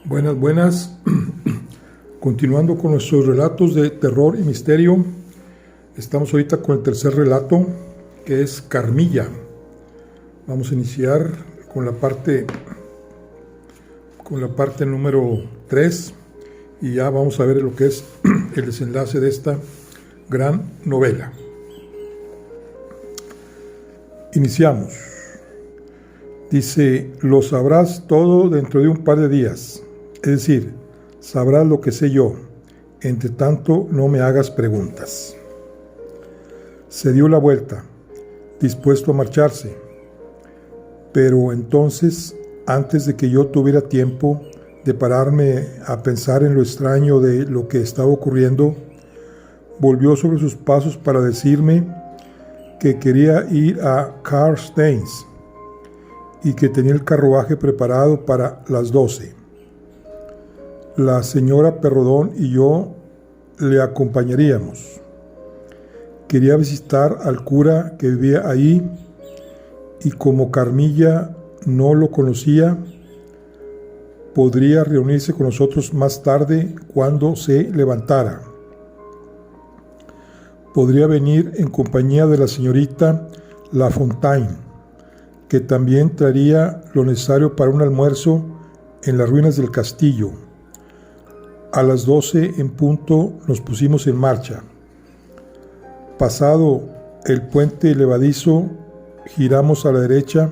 Buenas, buenas. Continuando con nuestros relatos de terror y misterio, estamos ahorita con el tercer relato, que es Carmilla. Vamos a iniciar con la parte número 3 y ya vamos a ver lo que es el desenlace de esta gran novela. Iniciamos. Dice: lo sabrás todo dentro de un par de días, es decir, sabrás lo que sé yo, entre tanto no me hagas preguntas. Se dio la vuelta, dispuesto a marcharse, pero entonces, antes de que yo tuviera tiempo de pararme a pensar en lo extraño de lo que estaba ocurriendo, volvió sobre sus pasos para decirme que quería ir a Carstens y que tenía el carruaje preparado para las 12. La señora Perrodón y yo le acompañaríamos. Quería visitar al cura que vivía ahí, y como Carmilla no lo conocía, podría reunirse con nosotros más tarde cuando se levantara. Podría venir en compañía de la señorita La Fontaine, que también traería lo necesario para un almuerzo en las ruinas del castillo. A las 12 en punto nos pusimos en marcha. Pasado el puente levadizo, giramos a la derecha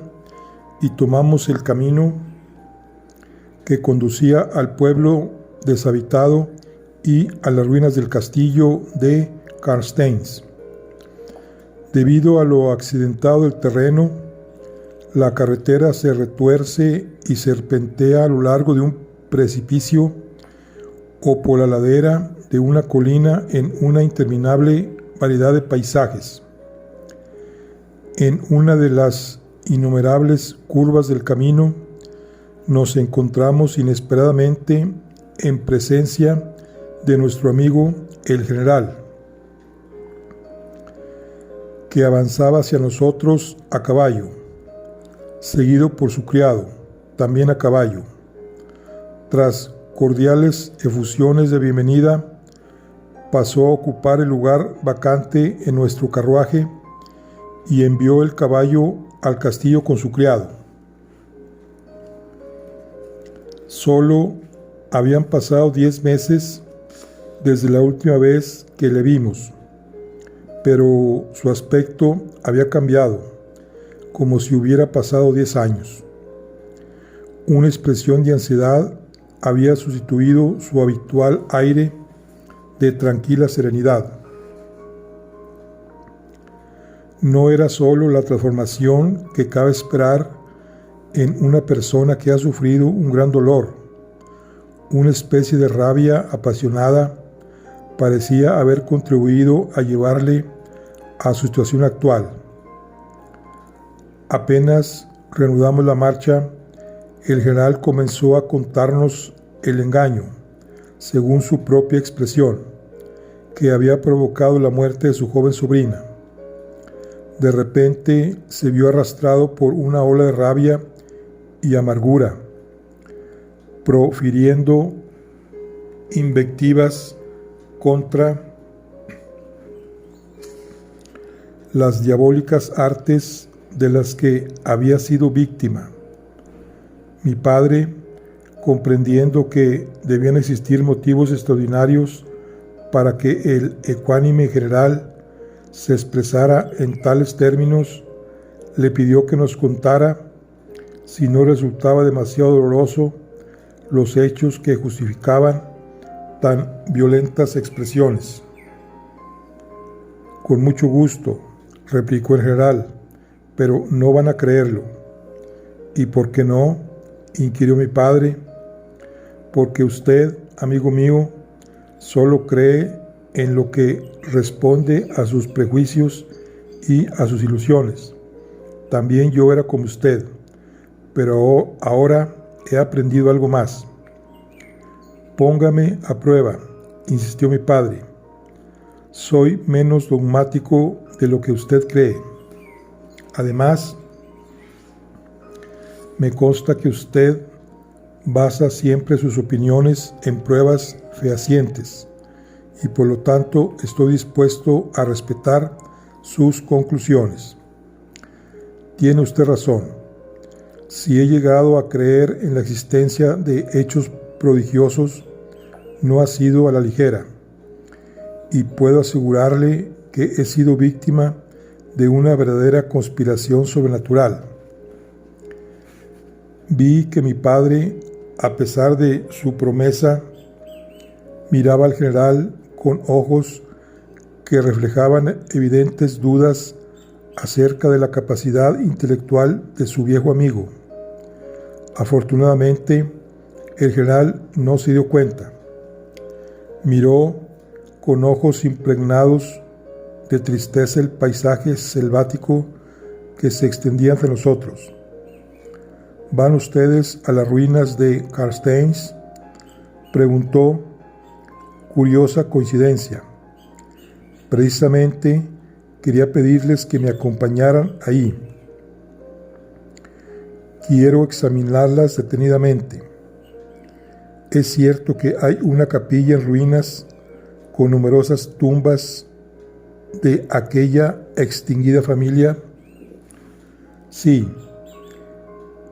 y tomamos el camino que conducía al pueblo deshabitado y a las ruinas del castillo de Carstens. Debido a lo accidentado del terreno, la carretera se retuerce y serpentea a lo largo de un precipicio o por la ladera de una colina en una interminable variedad de paisajes. En una de las innumerables curvas del camino, nos encontramos inesperadamente en presencia de nuestro amigo el general, que avanzaba hacia nosotros a caballo, seguido por su criado, también a caballo. Tras cordiales efusiones de bienvenida, pasó a ocupar el lugar vacante en nuestro carruaje y envió el caballo al castillo con su criado. Solo habían pasado 10 meses desde la última vez que le vimos, pero su aspecto había cambiado, como si hubiera pasado 10 años. Una expresión de ansiedad había sustituido su habitual aire de tranquila serenidad. No era solo la transformación que cabe esperar en una persona que ha sufrido un gran dolor. Una especie de rabia apasionada parecía haber contribuido a llevarle a su situación actual. Apenas reanudamos la marcha, el general comenzó a contarnos el engaño, según su propia expresión, que había provocado la muerte de su joven sobrina. De repente se vio arrastrado por una ola de rabia y amargura, profiriendo invectivas contra las diabólicas artes de las que había sido víctima. Mi padre, comprendiendo que debían existir motivos extraordinarios para que el ecuánime general se expresara en tales términos, le pidió que nos contara, si no resultaba demasiado doloroso, los hechos que justificaban tan violentas expresiones. Con mucho gusto, replicó el general, pero no van a creerlo. ¿Y por qué no?, inquirió mi padre. Porque usted, amigo mío, solo cree en lo que responde a sus prejuicios y a sus ilusiones. También yo era como usted, pero ahora he aprendido algo más. Póngame a prueba, insistió mi padre. Soy menos dogmático de lo que usted cree. Además, me consta que usted basa siempre sus opiniones en pruebas fehacientes y por lo tanto estoy dispuesto a respetar sus conclusiones. Tiene usted razón. Si he llegado a creer en la existencia de hechos prodigiosos, no ha sido a la ligera, y puedo asegurarle que he sido víctima de una verdadera conspiración sobrenatural. Vi que mi padre, a pesar de su promesa, miraba al general con ojos que reflejaban evidentes dudas acerca de la capacidad intelectual de su viejo amigo. Afortunadamente, el general no se dio cuenta. Miró con ojos impregnados de tristeza el paisaje selvático que se extendía entre nosotros. ¿Van ustedes a las ruinas de Carstens?, preguntó. Curiosa coincidencia. Precisamente quería pedirles que me acompañaran ahí. Quiero examinarlas detenidamente. Es cierto que hay una capilla en ruinas con numerosas tumbas de aquella extinguida familia. Sí,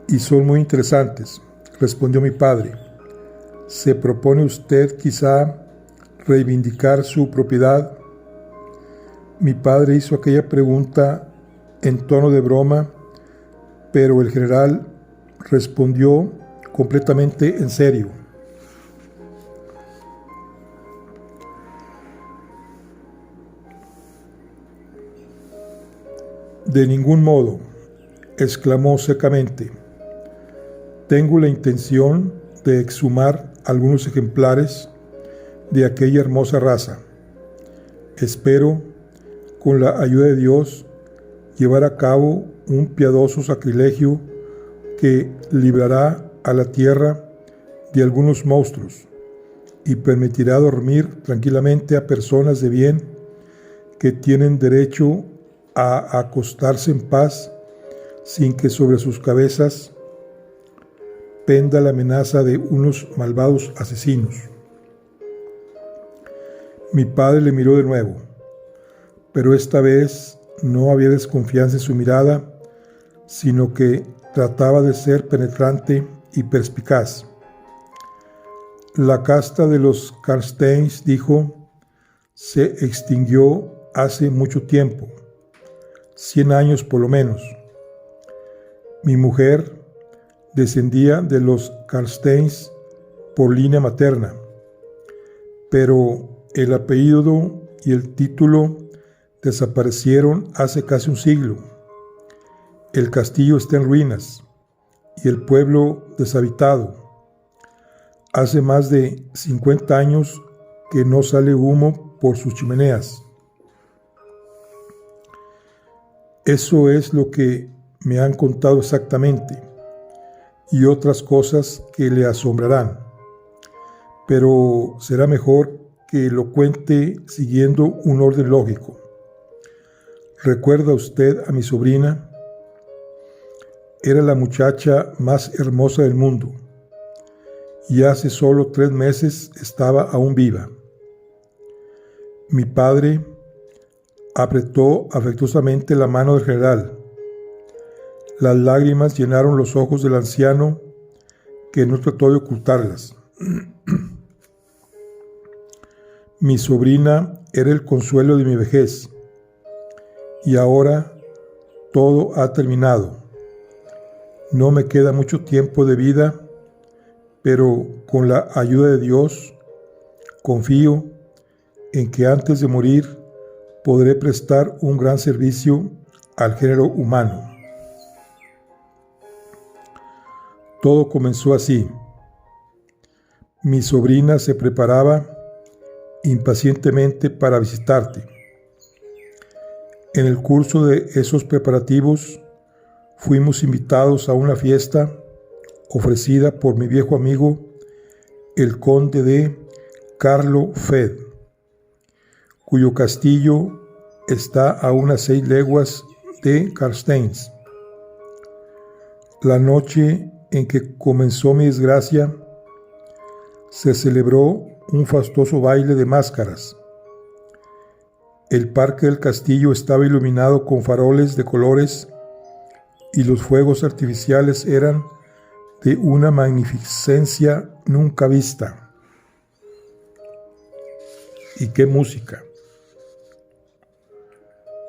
y son muy interesantes, respondió mi padre. ¿Se propone usted quizá reivindicar su propiedad? Mi padre hizo aquella pregunta en tono de broma, pero el general respondió completamente en serio. De ningún modo, exclamó secamente. Tengo la intención de exhumar algunos ejemplares de aquella hermosa raza. Espero, con la ayuda de Dios, llevar a cabo un piadoso sacrilegio que librará a la tierra de algunos monstruos y permitirá dormir tranquilamente a personas de bien que tienen derecho a acostarse en paz sin que sobre sus cabezas penda la amenaza de unos malvados asesinos. Mi padre le miró de nuevo, pero esta vez no había desconfianza en su mirada, sino que trataba de ser penetrante y perspicaz. La casta de los Carstens, dijo, se extinguió hace mucho tiempo, 100 años por lo menos. Mi mujer descendía de los Carstens por línea materna, pero el apellido y el título desaparecieron hace casi un siglo. El castillo está en ruinas y el pueblo deshabitado. Hace más de 50 años que no sale humo por sus chimeneas. Eso es lo que me han contado exactamente, y otras cosas que le asombrarán. Pero será mejor que lo cuente siguiendo un orden lógico. ¿Recuerda usted a mi sobrina? Era la muchacha más hermosa del mundo, y hace solo 3 meses estaba aún viva. Mi padre apretó afectuosamente la mano del general. Las lágrimas llenaron los ojos del anciano, que no trató de ocultarlas. Mi sobrina era el consuelo de mi vejez, y ahora todo ha terminado. No me queda mucho tiempo de vida, pero con la ayuda de Dios, confío en que antes de morir podré prestar un gran servicio al género humano. Todo comenzó así. Mi sobrina se preparaba impacientemente para visitarte. En el curso de esos preparativos fuimos invitados a una fiesta ofrecida por mi viejo amigo, el conde de Carlofed, cuyo castillo está a unas 6 leguas de Carstens. La noche en que comenzó mi desgracia, se celebró un fastuoso baile de máscaras. El parque del castillo estaba iluminado con faroles de colores y los fuegos artificiales eran de una magnificencia nunca vista. ¿Y qué música?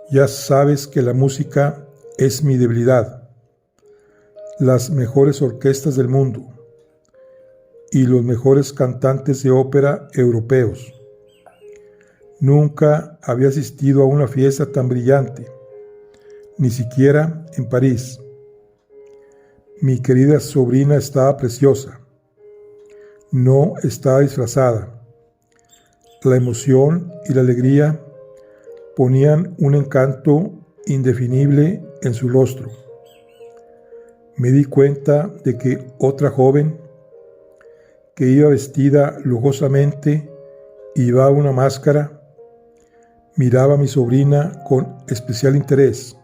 Ya sabes que la música es mi debilidad. Las mejores orquestas del mundo y los mejores cantantes de ópera europeos. Nunca había asistido a una fiesta tan brillante, ni siquiera en París. Mi querida sobrina estaba preciosa. No estaba disfrazada. La emoción y la alegría ponían un encanto indefinible en su rostro. Me di cuenta de que otra joven, que iba vestida lujosamente y llevaba una máscara, miraba a mi sobrina con especial interés.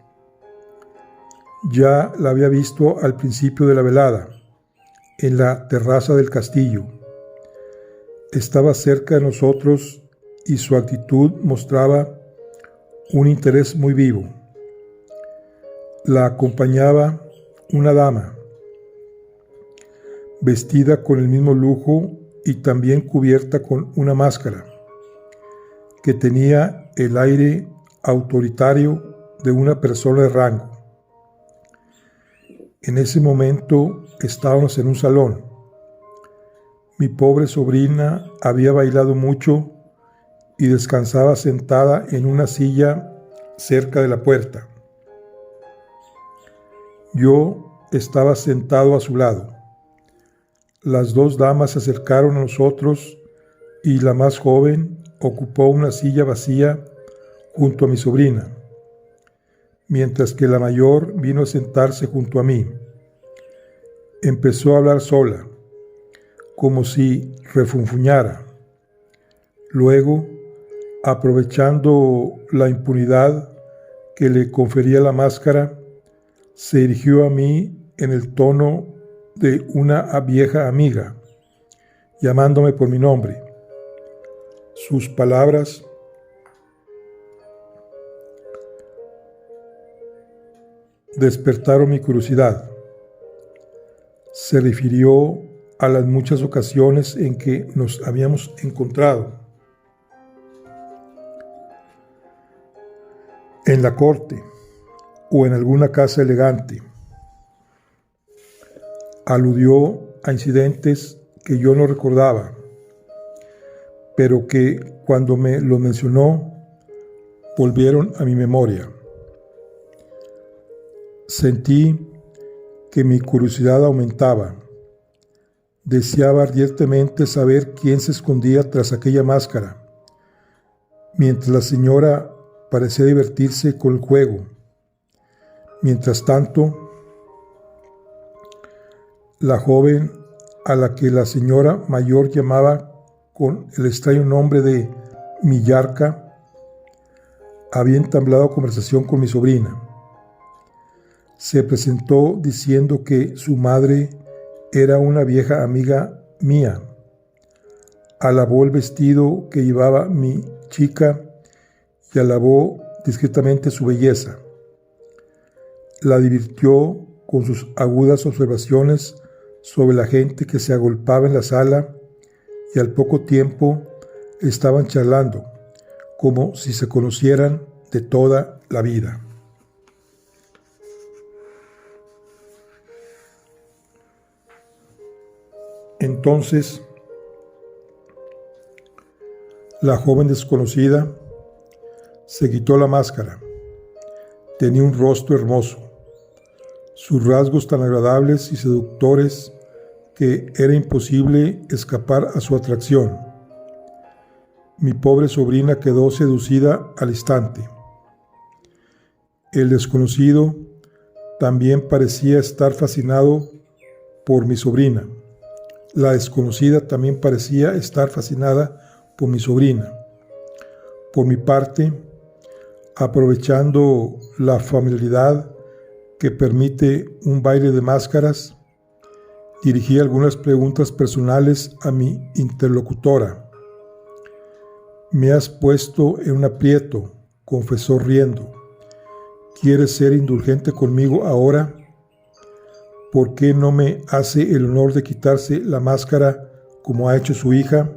Ya la había visto al principio de la velada, en la terraza del castillo. Estaba cerca de nosotros y su actitud mostraba un interés muy vivo. La acompañaba una dama, vestida con el mismo lujo y también cubierta con una máscara, que tenía el aire autoritario de una persona de rango. En ese momento estábamos en un salón. Mi pobre sobrina había bailado mucho y descansaba sentada en una silla cerca de la puerta. Yo estaba sentado a su lado. Las dos damas se acercaron a nosotros y la más joven ocupó una silla vacía junto a mi sobrina, mientras que la mayor vino a sentarse junto a mí. Empezó a hablar sola, como si refunfuñara. Luego, aprovechando la impunidad que le confería la máscara, se dirigió a mí en el tono de una vieja amiga, llamándome por mi nombre. Sus palabras despertaron mi curiosidad. Se refirió a las muchas ocasiones en que nos habíamos encontrado. En la corte o en alguna casa elegante. Aludió a incidentes que yo no recordaba, pero que cuando me lo mencionó, volvieron a mi memoria. Sentí que mi curiosidad aumentaba. Deseaba ardientemente saber quién se escondía tras aquella máscara, mientras la señora parecía divertirse con el juego. Mientras tanto, la joven, a la que la señora mayor llamaba con el extraño nombre de Millarca, había entablado conversación con mi sobrina. Se presentó diciendo que su madre era una vieja amiga mía. Alabó el vestido que llevaba mi chica y alabó discretamente su belleza. La divirtió con sus agudas observaciones sobre la gente que se agolpaba en la sala y al poco tiempo estaban charlando, como si se conocieran de toda la vida. Entonces, la joven desconocida se quitó la máscara. Tenía un rostro hermoso, sus rasgos tan agradables y seductores que era imposible escapar a su atracción. Mi pobre sobrina quedó seducida al instante. El desconocido también parecía estar fascinado por mi sobrina. La desconocida también parecía estar fascinada por mi sobrina. Por mi parte, aprovechando la familiaridad que permite un baile de máscaras, Dirigí algunas preguntas personales a mi interlocutora. «Me has puesto en un aprieto», confesó riendo. «¿Quieres ser indulgente conmigo ahora? ¿Por qué no me hace el honor de quitarse la máscara como ha hecho su hija?»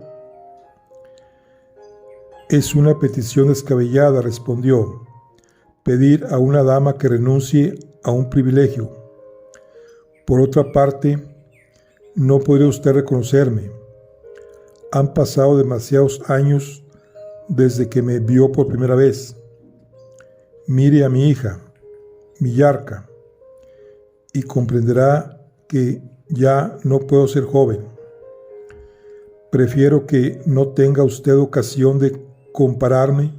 «Es una petición descabellada», respondió. «Pedir a una dama que renuncie a un privilegio. Por otra parte, no podría usted reconocerme. Han pasado demasiados años desde que me vio por primera vez. Mire a mi hija, Millarca, y comprenderá que ya no puedo ser joven. Prefiero que no tenga usted ocasión de compararme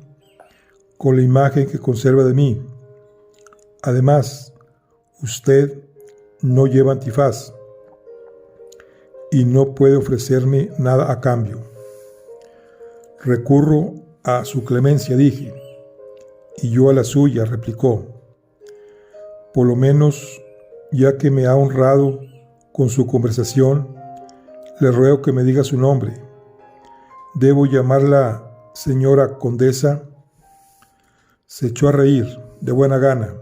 con la imagen que conserva de mí. Además, usted no lleva antifaz y no puede ofrecerme nada a cambio. Recurro a su clemencia», dije. «Y yo a la suya», replicó. «Por lo menos, ya que me ha honrado con su conversación, le ruego que me diga su nombre. ¿Debo llamarla señora condesa?» Se echó a reír de buena gana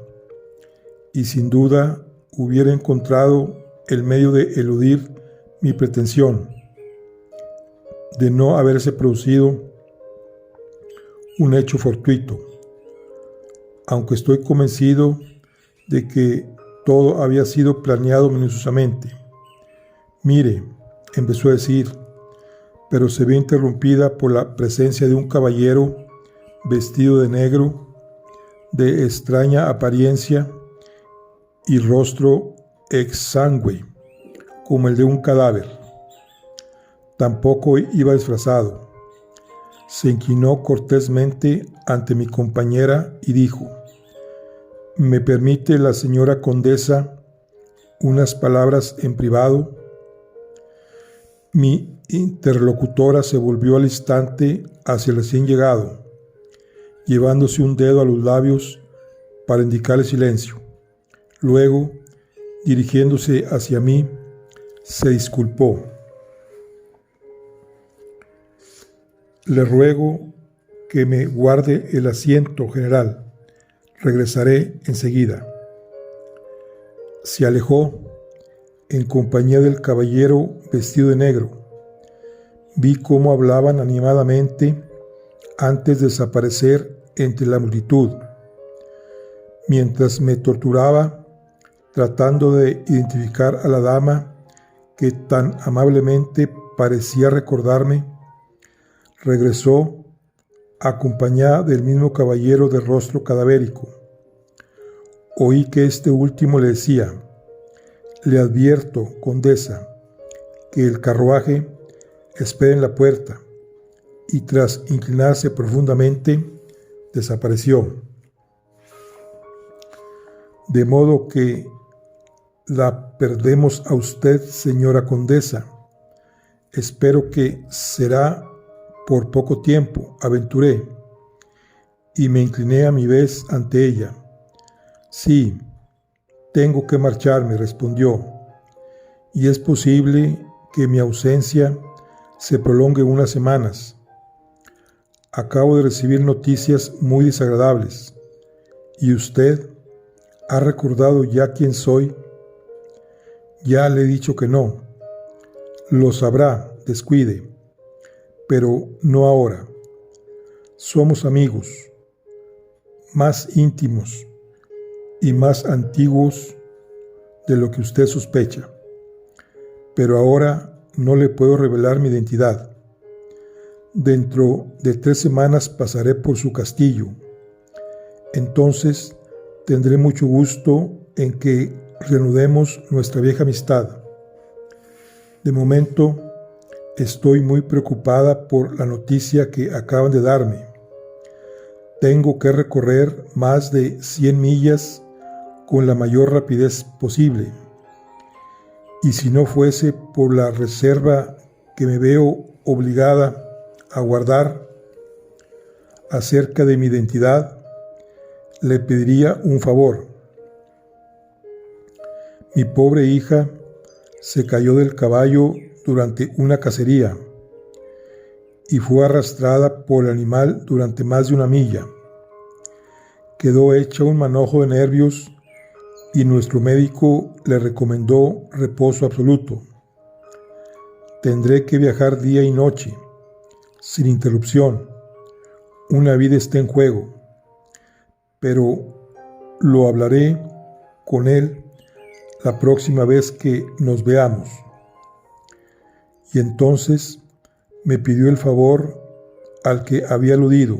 y sin duda hubiera encontrado el medio de eludir mi pretensión, de no haberse producido un hecho fortuito, aunque estoy convencido de que todo había sido planeado minuciosamente. «Mire», empezó a decir, pero se vio interrumpida por la presencia de un caballero vestido de negro, de extraña apariencia y rostro exangüe, como el de un cadáver. Tampoco iba disfrazado. Se inclinó cortésmente ante mi compañera y dijo: «¿Me permite la señora condesa unas palabras en privado?» Mi interlocutora se volvió al instante hacia el recién llegado, llevándose un dedo a los labios para indicarle silencio. Luego, dirigiéndose hacia mí, se disculpó. «Le ruego que me guarde el asiento, general. Regresaré enseguida». Se alejó en compañía del caballero vestido de negro. Vi cómo hablaban animadamente antes de desaparecer entre la multitud. Mientras me torturaba, tratando de identificar a la dama que tan amablemente parecía recordarme, regresó acompañada del mismo caballero de rostro cadavérico. Oí que este último le decía: «Le advierto, condesa, que el carruaje espera en la puerta», y tras inclinarse profundamente, desapareció. «De modo que la perdemos a usted, señora condesa. Espero que será por poco tiempo», aventuré, y me incliné a mi vez ante ella. «Sí, tengo que marcharme», respondió, «y es posible que mi ausencia se prolongue unas semanas. Acabo de recibir noticias muy desagradables. ¿Y usted ha recordado ya quién soy?» «Ya le he dicho que no». «Lo sabrá, descuide, pero no ahora. Somos amigos, más íntimos y más antiguos de lo que usted sospecha. Pero ahora no le puedo revelar mi identidad. Dentro de 3 semanas pasaré por su castillo. Entonces tendré mucho gusto en que reanudemos nuestra vieja amistad. De momento estoy muy preocupada por la noticia que acaban de darme. Tengo que recorrer más de 100 millas con la mayor rapidez posible. Y si no fuese por la reserva que me veo obligada a guardar acerca de mi identidad, le pediría un favor. Mi pobre hija se cayó del caballo durante una cacería y fue arrastrada por el animal durante más de 1 milla. Quedó hecha un manojo de nervios y nuestro médico le recomendó reposo absoluto. Tendré que viajar día y noche, sin interrupción. Una vida está en juego, pero lo hablaré con él la próxima vez que nos veamos. Y entonces me pidió el favor al que había aludido.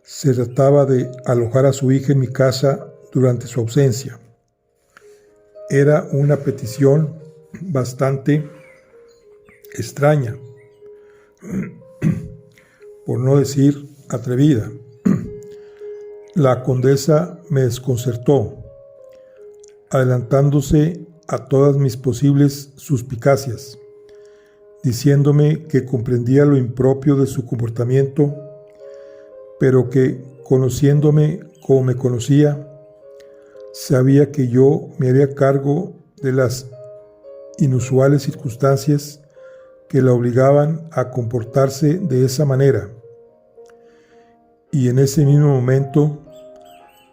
Se trataba de alojar a su hija en mi casa durante su ausencia. Era una petición bastante extraña, por no decir atrevida. La condesa me desconcertó, adelantándose a todas mis posibles suspicacias, diciéndome que comprendía lo impropio de su comportamiento, pero que, conociéndome como me conocía, sabía que yo me haría cargo de las inusuales circunstancias que la obligaban a comportarse de esa manera. Y en ese mismo momento,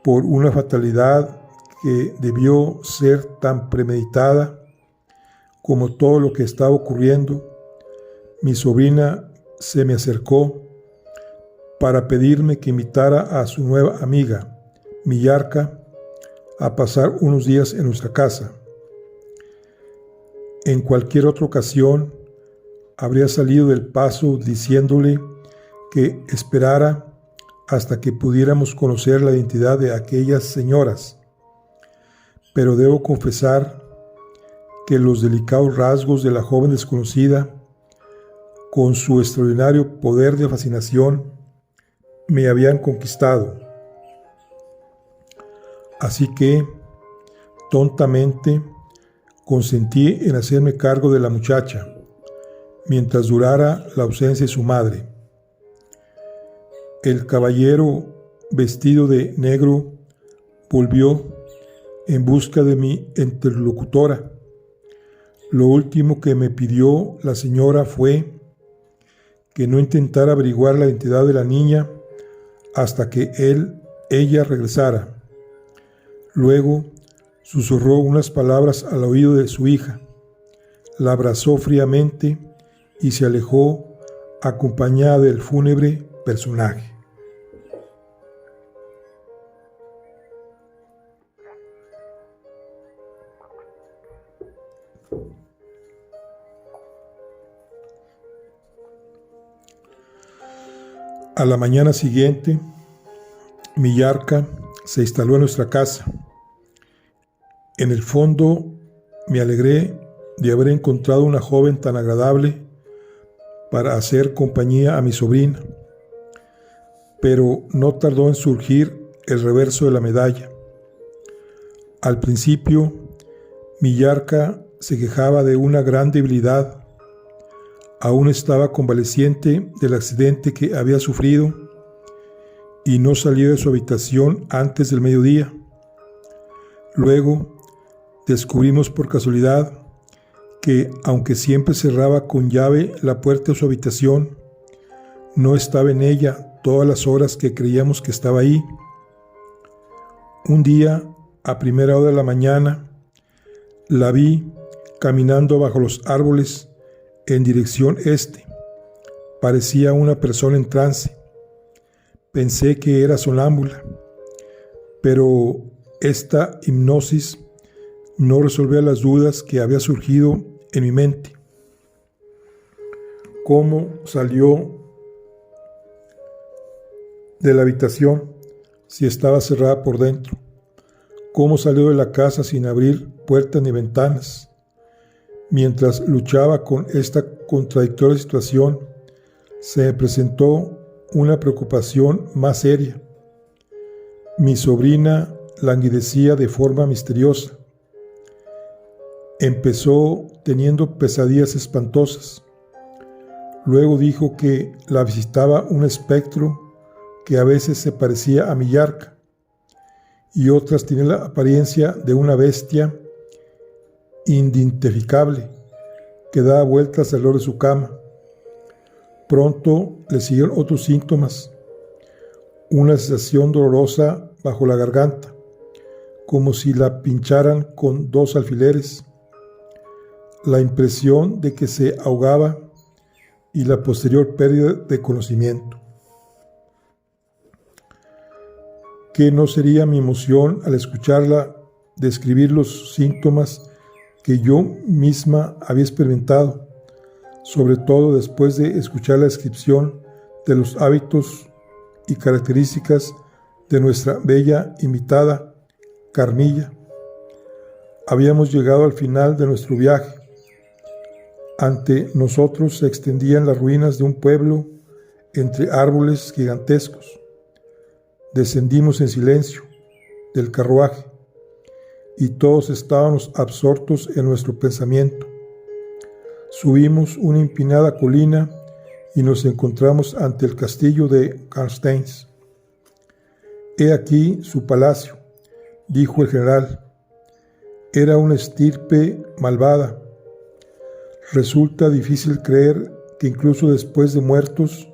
por una fatalidad que debió ser tan premeditada como todo lo que estaba ocurriendo, mi sobrina se me acercó para pedirme que invitara a su nueva amiga, Millarca, a pasar unos días en nuestra casa. En cualquier otra ocasión, habría salido del paso diciéndole que esperara hasta que pudiéramos conocer la identidad de aquellas señoras. Pero debo confesar que los delicados rasgos de la joven desconocida, con su extraordinario poder de fascinación, me habían conquistado. Así que, tontamente, consentí en hacerme cargo de la muchacha, mientras durara la ausencia de su madre. El caballero, vestido de negro, volvió en busca de mi interlocutora. Lo último que me pidió la señora fue que no intentara averiguar la identidad de la niña hasta que ella regresara. Luego susurró unas palabras al oído de su hija, la abrazó fríamente y se alejó acompañada del fúnebre personaje. A la mañana siguiente, Millarca se instaló en nuestra casa. En el fondo, me alegré de haber encontrado una joven tan agradable para hacer compañía a mi sobrina, pero no tardó en surgir el reverso de la medalla. Al principio, Millarca se quejaba de una gran debilidad. Aún estaba convaleciente del accidente que había sufrido y no salía de su habitación antes del mediodía. Luego, descubrimos por casualidad que, aunque siempre cerraba con llave la puerta de su habitación, no estaba en ella todas las horas que creíamos que estaba ahí. Un día, a primera hora de la mañana, la vi caminando bajo los árboles en dirección este. Parecía una persona en trance. Pensé que era sonámbula, pero esta hipnosis no resolvía las dudas que había surgido en mi mente. ¿Cómo salió de la habitación si estaba cerrada por dentro? ¿Cómo salió de la casa sin abrir puertas ni ventanas? Mientras luchaba con esta contradictoria situación, se me presentó una preocupación más seria. Mi sobrina languidecía de forma misteriosa. Empezó teniendo pesadillas espantosas. Luego dijo que la visitaba un espectro que a veces se parecía a Millarca y otras tenía la apariencia de una bestia inidentificable que daba vueltas alrededor de su cama. Pronto le siguieron otros síntomas, una sensación dolorosa bajo la garganta, como si la pincharan con 2 alfileres, la impresión de que se ahogaba y la posterior pérdida de conocimiento. ¿Qué no sería mi emoción al escucharla describir los síntomas que yo misma había experimentado, sobre todo después de escuchar la descripción de los hábitos y características de nuestra bella invitada Carmilla? Habíamos llegado al final de nuestro viaje. Ante nosotros se extendían las ruinas de un pueblo entre árboles gigantescos. Descendimos en silencio del carruaje y todos estábamos absortos en nuestro pensamiento. Subimos una empinada colina y nos encontramos ante el castillo de Karlstein. «He aquí su palacio», dijo el general. Era una estirpe malvada. Resulta difícil creer que incluso después de muertos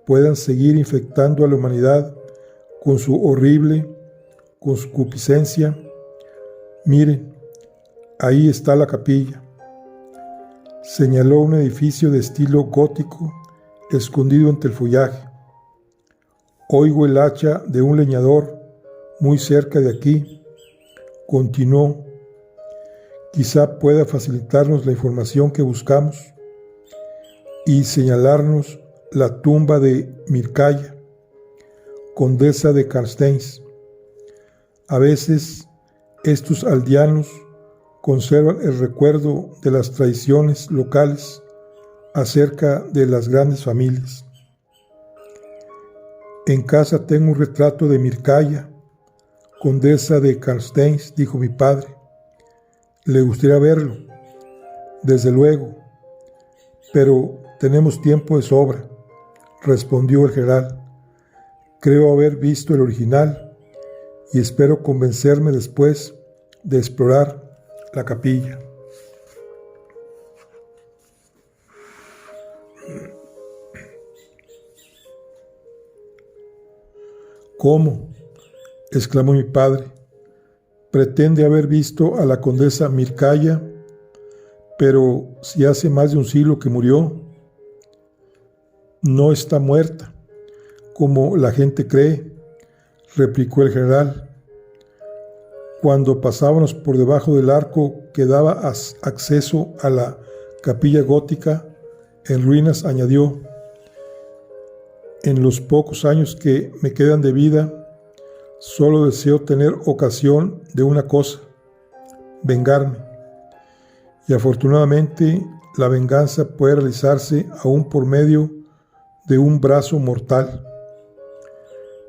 puedan seguir infectando a la humanidad con su horrible concupiscencia. Miren, ahí está la capilla. Señaló un edificio de estilo gótico escondido entre el follaje. Oigo el hacha de un leñador muy cerca de aquí. Continuó. Quizá pueda facilitarnos la información que buscamos y señalarnos la tumba de Mircalla, condesa de Karlstein. A veces estos aldeanos conservan el recuerdo de las tradiciones locales acerca de las grandes familias. En casa tengo un retrato de Mircalla, condesa de Karlstein, dijo mi padre. ¿Le gustaría verlo? Desde luego, pero tenemos tiempo de sobra, respondió el general. Creo haber visto el original y espero convencerme después de explorar la capilla. ¿Cómo?, exclamó mi padre. Pretende haber visto a la condesa Mircalla, pero si hace más de un siglo que murió. No está muerta, como la gente cree, replicó el general. Cuando pasábamos por debajo del arco que daba acceso a la capilla gótica en ruinas, añadió: en los pocos años que me quedan de vida, solo deseo tener ocasión de una cosa: vengarme. Y afortunadamente la venganza puede realizarse aún por medio de un brazo mortal.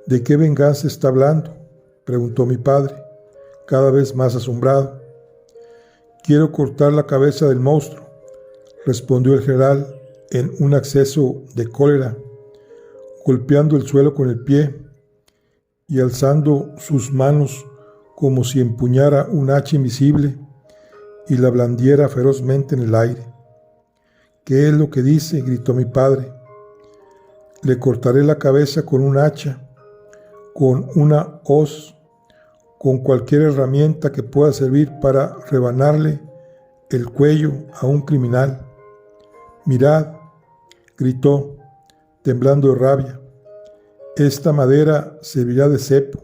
¿De qué venganza está hablando?, preguntó mi padre, cada vez más asombrado. Quiero cortar la cabeza del monstruo, respondió el general en un acceso de cólera, golpeando el suelo con el pie y alzando sus manos como si empuñara un hacha invisible y la blandiera ferozmente en el aire. ¿Qué es lo que dice?, gritó mi padre. Le cortaré la cabeza con un hacha, con una hoz, con cualquier herramienta que pueda servir para rebanarle el cuello a un criminal. Mirad, gritó, temblando de rabia. Esta madera servirá de cepo.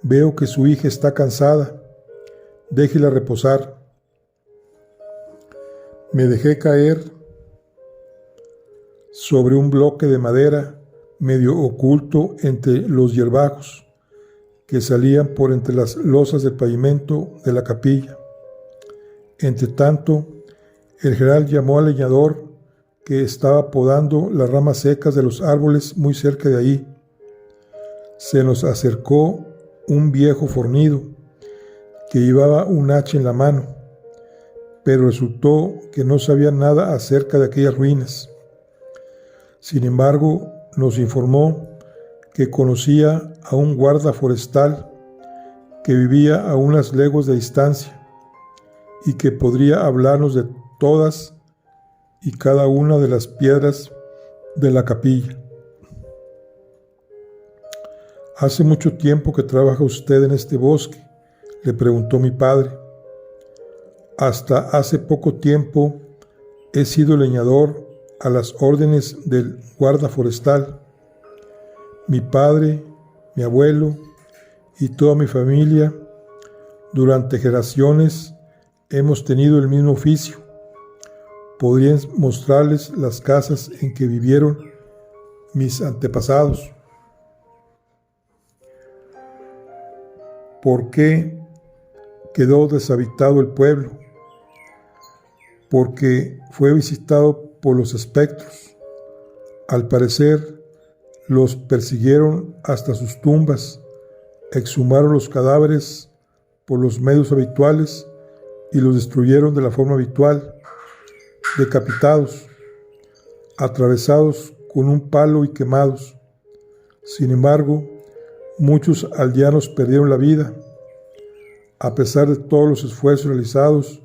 Veo que su hija está cansada. Déjela reposar. Me dejé caer sobre un bloque de madera medio oculto entre los hierbajos que salían por entre las losas del pavimento de la capilla. Entre tanto, el general llamó al leñador que estaba podando las ramas secas de los árboles muy cerca de ahí. Se nos acercó un viejo fornido que llevaba un hacha en la mano, pero resultó que no sabía nada acerca de aquellas ruinas. Sin embargo, nos informó que conocía a un guarda forestal que vivía a unas leguas de distancia y que podría hablarnos de todas y cada una de las piedras de la capilla. «¿Hace mucho tiempo que trabaja usted en este bosque?», le preguntó mi padre. «Hasta hace poco tiempo he sido leñador a las órdenes del guarda forestal. Mi padre, mi abuelo y toda mi familia, durante generaciones, hemos tenido el mismo oficio. Podría mostrarles las casas en que vivieron mis antepasados. ¿Por qué quedó deshabitado el pueblo? Porque fue visitado por los espectros. Al parecer, los persiguieron hasta sus tumbas, exhumaron los cadáveres por los medios habituales y los destruyeron de la forma habitual, decapitados, atravesados con un palo y quemados. Sin embargo, muchos aldeanos perdieron la vida. A pesar de todos los esfuerzos realizados,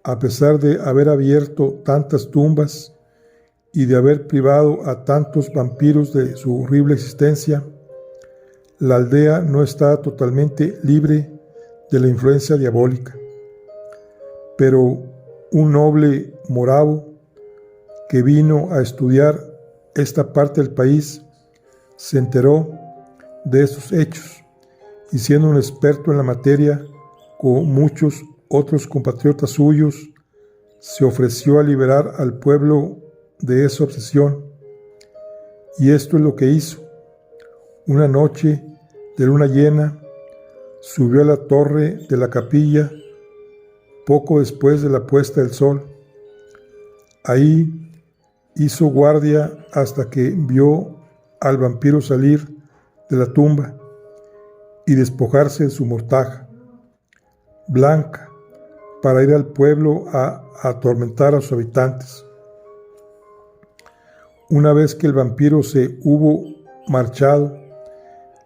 a pesar de haber abierto tantas tumbas y de haber privado a tantos vampiros de su horrible existencia, la aldea no está totalmente libre de la influencia diabólica. Pero un noble moravo que vino a estudiar esta parte del país se enteró de estos hechos y, siendo un experto en la materia, con muchos otros compatriotas suyos, se ofreció a liberar al pueblo de esa obsesión. Y esto es lo que hizo. Una noche de luna llena, subió a la torre de la capilla poco después de la puesta del sol. Ahí hizo guardia hasta que vio al vampiro salir de la tumba y despojarse de su mortaja blanca para ir al pueblo a atormentar a sus habitantes. Una vez que el vampiro se hubo marchado,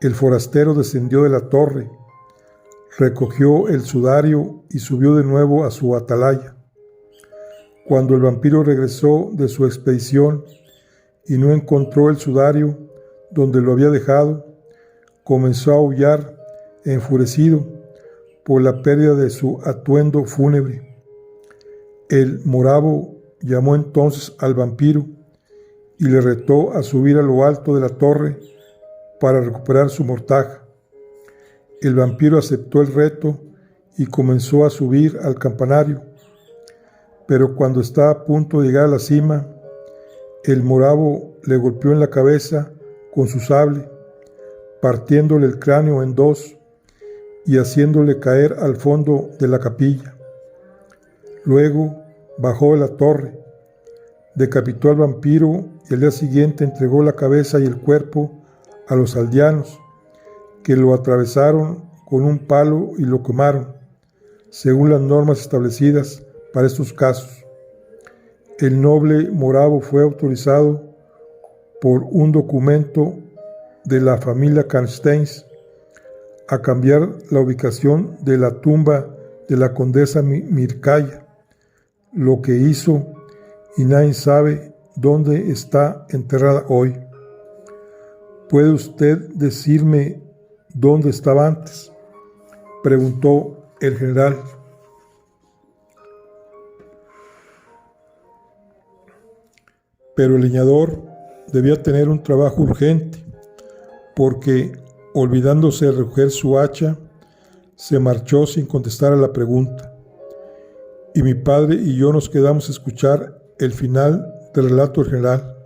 el forastero descendió de la torre, recogió el sudario y subió de nuevo a su atalaya. Cuando el vampiro regresó de su expedición y no encontró el sudario donde lo había dejado, comenzó a aullar enfurecido por la pérdida de su atuendo fúnebre. El moravo llamó entonces al vampiro y le retó a subir a lo alto de la torre para recuperar su mortaja. El vampiro aceptó el reto y comenzó a subir al campanario, pero cuando estaba a punto de llegar a la cima, el moravo le golpeó en la cabeza con su sable, partiéndole el cráneo en dos y haciéndole caer al fondo de la capilla. Luego bajó de la torre, decapitó al vampiro y al día siguiente entregó la cabeza y el cuerpo a los aldeanos, que lo atravesaron con un palo y lo quemaron, según las normas establecidas para estos casos. El noble moravo fue autorizado por un documento de la familia Karnsteins a cambiar la ubicación de la tumba de la condesa Mircalla, lo que hizo, y nadie sabe dónde está enterrada hoy. ¿Puede usted decirme dónde estaba antes?, preguntó el general. Pero el leñador debía tener un trabajo urgente, porque, olvidándose de recoger su hacha, se marchó sin contestar a la pregunta. Y mi padre y yo nos quedamos a escuchar el final del relato del general.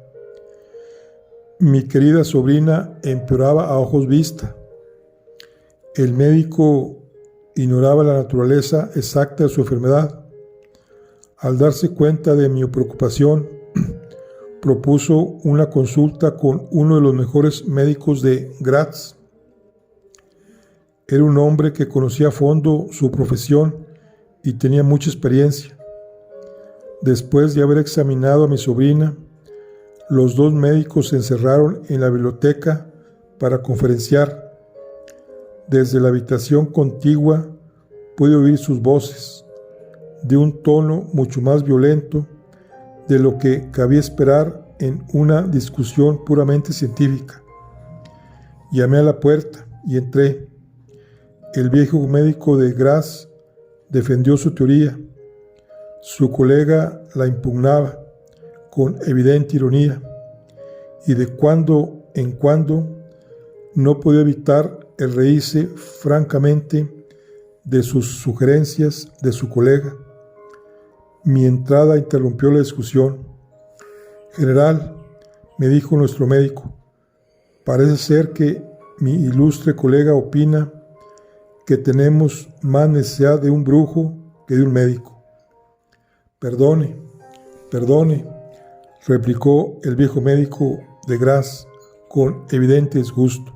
Mi querida sobrina empeoraba a ojos vista. El médico ignoraba la naturaleza exacta de su enfermedad. Al darse cuenta de mi preocupación, propuso una consulta con uno de los mejores médicos de Graz. Era un hombre que conocía a fondo su profesión y tenía mucha experiencia. Después de haber examinado a mi sobrina, los dos médicos se encerraron en la biblioteca para conferenciar. Desde la habitación contigua pude oír sus voces. de un tono mucho más violento de lo que cabía esperar en una discusión puramente científica. Llamé a la puerta y entré. El viejo médico de Graz defendió su teoría. Su colega la impugnaba con evidente ironía, y de cuando en cuando no podía evitar el reírse francamente de sus sugerencias de su colega. Mi entrada interrumpió la discusión. «General», me dijo nuestro médico, «parece ser que mi ilustre colega opina que tenemos más necesidad de un brujo que de un médico». «Perdone», replicó el viejo médico de Graz con evidente disgusto.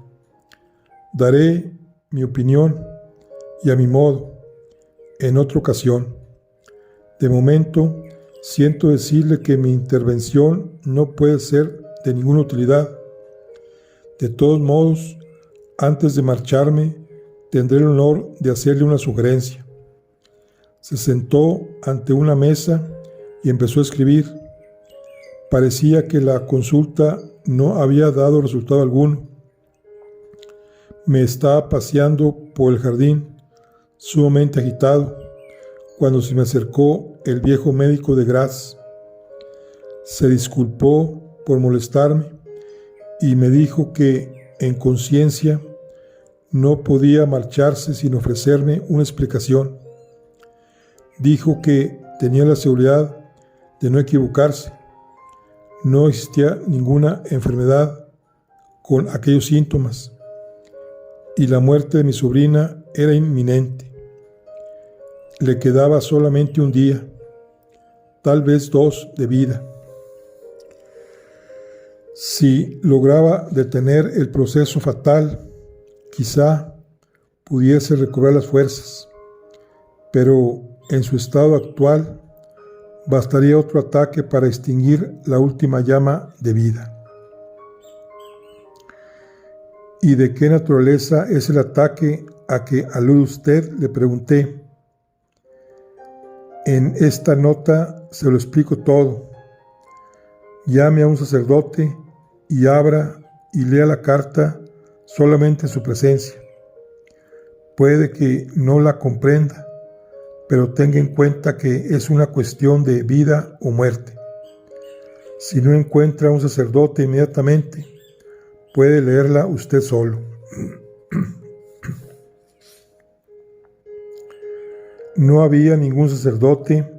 «Daré mi opinión y a mi modo, en otra ocasión. De momento, siento decirle que mi intervención no puede ser de ninguna utilidad. De todos modos, antes de marcharme, tendré el honor de hacerle una sugerencia». Se sentó ante una mesa y empezó a escribir. Parecía que la consulta no había dado resultado alguno. Me estaba paseando por el jardín, sumamente agitado, cuando se me acercó el viejo médico de Graz. Se disculpó por molestarme y me dijo que, en conciencia, no podía marcharse sin ofrecerme una explicación. Dijo que tenía la seguridad de no equivocarse. No existía ninguna enfermedad con aquellos síntomas y la muerte de mi sobrina era inminente. Le quedaba solamente un día, tal vez 2 de vida. Si lograba detener el proceso fatal, quizá pudiese recobrar las fuerzas, pero en su estado actual bastaría otro ataque para extinguir la última llama de vida. ¿Y de qué naturaleza es el ataque a que alude usted?, le pregunté. En esta nota se lo explico todo. Llame a un sacerdote y abra y lea la carta solamente en su presencia. Puede que no la comprenda, pero tenga en cuenta que es una cuestión de vida o muerte. Si no encuentra a un sacerdote inmediatamente, puede leerla usted solo. No había ningún sacerdote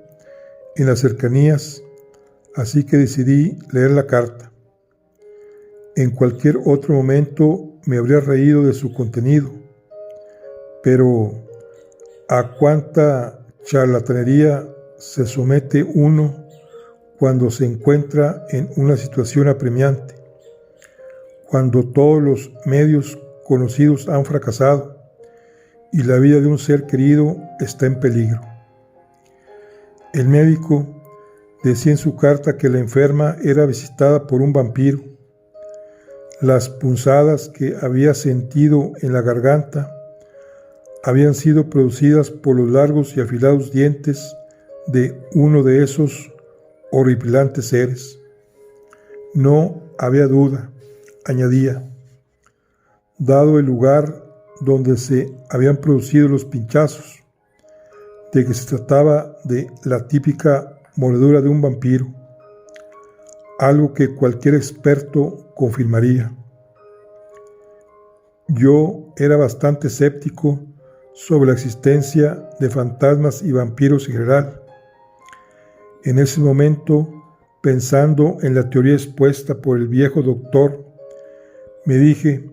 en las cercanías, así que decidí leer la carta. En cualquier otro momento me habría reído de su contenido, pero ¿a cuánta charlatanería se somete uno cuando se encuentra en una situación apremiante? Cuando todos los medios conocidos han fracasado y la vida de un ser querido está en peligro. El médico decía en su carta que la enferma era visitada por un vampiro. Las punzadas que había sentido en la garganta habían sido producidas por los largos y afilados dientes de uno de esos horripilantes seres. No había duda, añadía, dado el lugar donde se habían producido los pinchazos, de que se trataba de la típica mordedura de un vampiro, algo que cualquier experto confirmaría. Yo era bastante escéptico sobre la existencia de fantasmas y vampiros en general. En ese momento, pensando en la teoría expuesta por el viejo doctor, me dije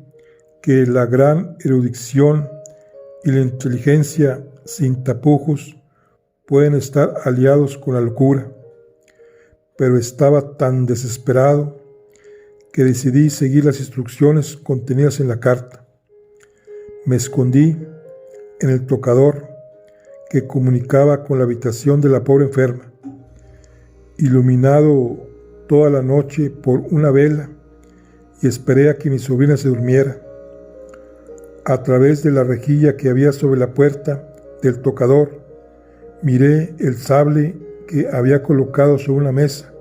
que la gran erudición y la inteligencia sin tapujos pueden estar aliados con la locura, pero estaba tan desesperado que decidí seguir las instrucciones contenidas en la carta. Me escondí en el tocador que comunicaba con la habitación de la pobre enferma. Iluminado toda la noche por una vela, y esperé a que mi sobrina se durmiera. A través de la rejilla que había sobre la puerta del tocador, Miré el sable que había colocado sobre una mesa,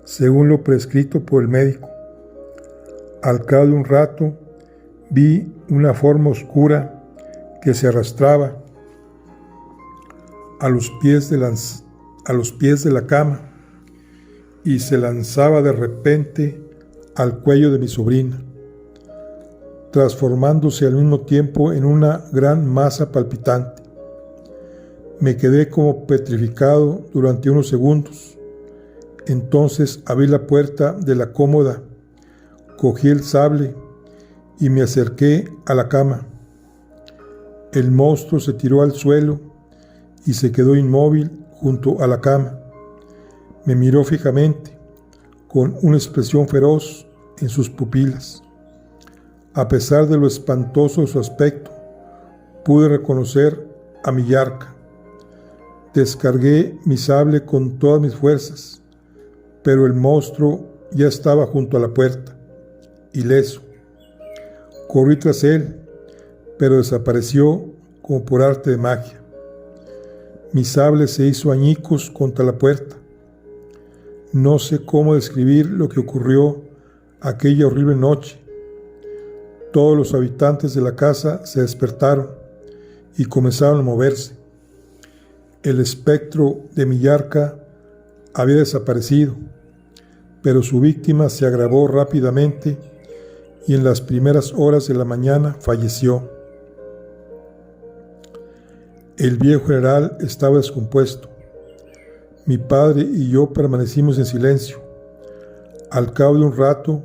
según lo prescrito por el médico. Al cabo de un rato, vi una forma oscura que se arrastraba a los pies de la cama y se lanzaba de repente al cuello de mi sobrina, transformándose al mismo tiempo en una gran masa palpitante. Me quedé como petrificado durante unos segundos. Entonces abrí la puerta de la cómoda, cogí el sable y me acerqué a la cama. El monstruo se tiró al suelo y se quedó inmóvil junto a la cama. Me miró fijamente, con una expresión feroz en sus pupilas. A pesar de lo espantoso de su aspecto, pude reconocer a Millarca. Descargué mi sable con todas mis fuerzas, pero el monstruo ya estaba junto a la puerta, ileso. Corrí tras él, pero desapareció como por arte de magia. Mi sable se hizo añicos contra la puerta. No sé cómo describir lo que ocurrió aquella horrible noche. Todos los habitantes de la casa se despertaron y comenzaron a moverse. El espectro de Millarca había desaparecido, pero su víctima se agravó rápidamente y en las primeras horas de la mañana falleció. El viejo general estaba descompuesto. Mi padre y yo permanecimos en silencio. Al cabo de un rato,